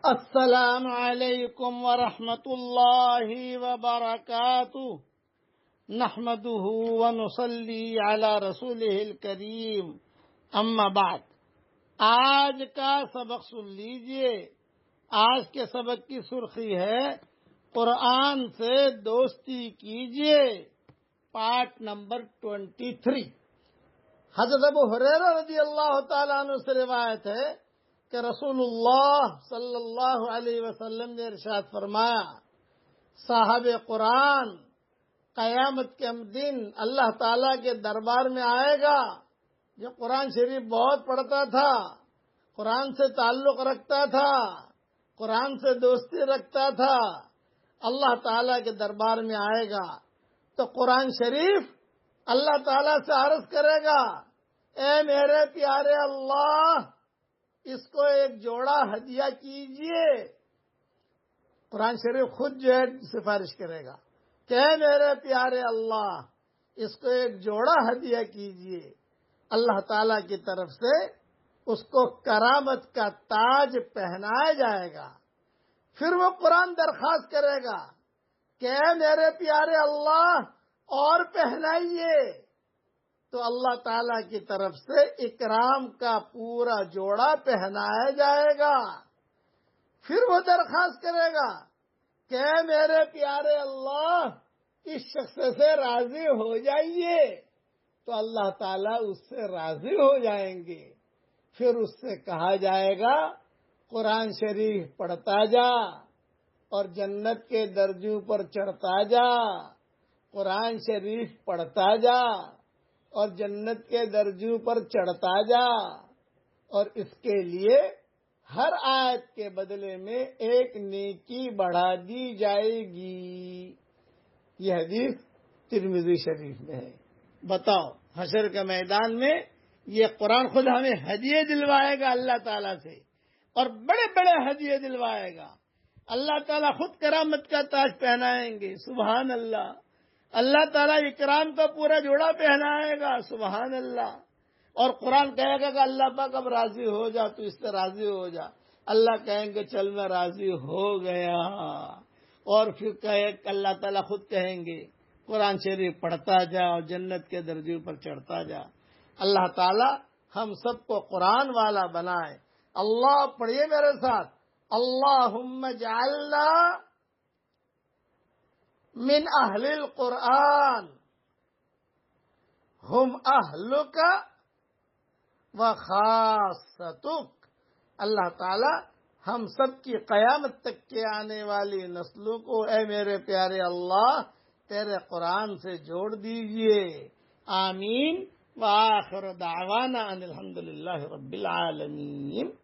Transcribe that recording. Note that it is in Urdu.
السلام علیکم ورحمۃ اللہ وبرکاتہ نحمده ونصلی علی رسولہ الکریم اما بعد۔ آج کا سبق سن لیجئے۔ آج کے سبق کی سرخی ہے قرآن سے دوستی کیجئے، پارٹ نمبر 23۔ حضرت ابو ہریرہ رضی اللہ تعالیٰ عنہ سے روایت ہے کہ رسول اللہ صلی اللہ علیہ وسلم نے ارشاد فرمایا، صاحب قرآن قیامت کے دن اللہ تعالیٰ کے دربار میں آئے گا، جو قرآن شریف بہت پڑھتا تھا، قرآن سے تعلق رکھتا تھا، قرآن سے دوستی رکھتا تھا، اللہ تعالیٰ کے دربار میں آئے گا تو قرآن شریف اللہ تعالیٰ سے عرض کرے گا، اے میرے پیارے اللہ، اس کو ایک جوڑا ہدیہ کیجئے۔ قرآن شریف خود جو ہے سفارش کرے گا کہ اے میرے پیارے اللہ، اس کو ایک جوڑا ہدیہ کیجئے۔ اللہ تعالی کی طرف سے اس کو کرامت کا تاج پہنایا جائے گا۔ پھر وہ قرآن درخواست کرے گا کہ اے میرے پیارے اللہ، اور پہنائیے، تو اللہ تعالی کی طرف سے اکرام کا پورا جوڑا پہنایا جائے گا۔ پھر وہ درخواست کرے گا کہ اے میرے پیارے اللہ، اس شخص سے راضی ہو جائیے، تو اللہ تعالیٰ اس سے راضی ہو جائیں گے۔ پھر اس سے کہا جائے گا، قرآن شریف پڑھتا جا اور جنت کے درجوں پر چڑھتا جا، قرآن شریف پڑھتا جا اور جنت کے درجوں پر چڑھتا جا، اور اس کے لیے ہر آیت کے بدلے میں ایک نیکی بڑھا دی جائے گی۔ یہ حدیث ترمذی شریف میں ہے۔ بتاؤ، حشر کے میدان میں یہ قرآن خود ہمیں ہدیے دلوائے گا اللہ تعالیٰ سے، اور بڑے بڑے ہدیے دلوائے گا۔ اللہ تعالیٰ خود کرامت کا تاج پہنائیں گے، سبحان اللہ۔ اللہ تعالیٰ اکرام کا پورا جوڑا پہنائے گا، سبحان اللہ۔ اور قرآن کہے گا کہ اللہ پاک اب راضی ہو جا، تو اس سے راضی ہو جا۔ اللہ کہیں گے چل میں راضی ہو گیا۔ اور پھر اللہ تعالیٰ خود کہیں گے قرآن شریف پڑھتا جا اور جنت کے درجوں پر چڑھتا جا۔ اللہ تعالیٰ ہم سب کو قرآن والا بنائے۔ اللہ پڑھیے میرے ساتھ، اللہم اجعلنا من اہل القرآن ہم اہلک و خاصتک۔ اللہ تعالی ہم سب کی قیامت تک کے آنے والی نسلوں کو اے میرے پیارے اللہ تیرے قرآن سے جوڑ دیجئے، آمین۔ وآخر دعوانا ان الحمدللہ رب العالمین۔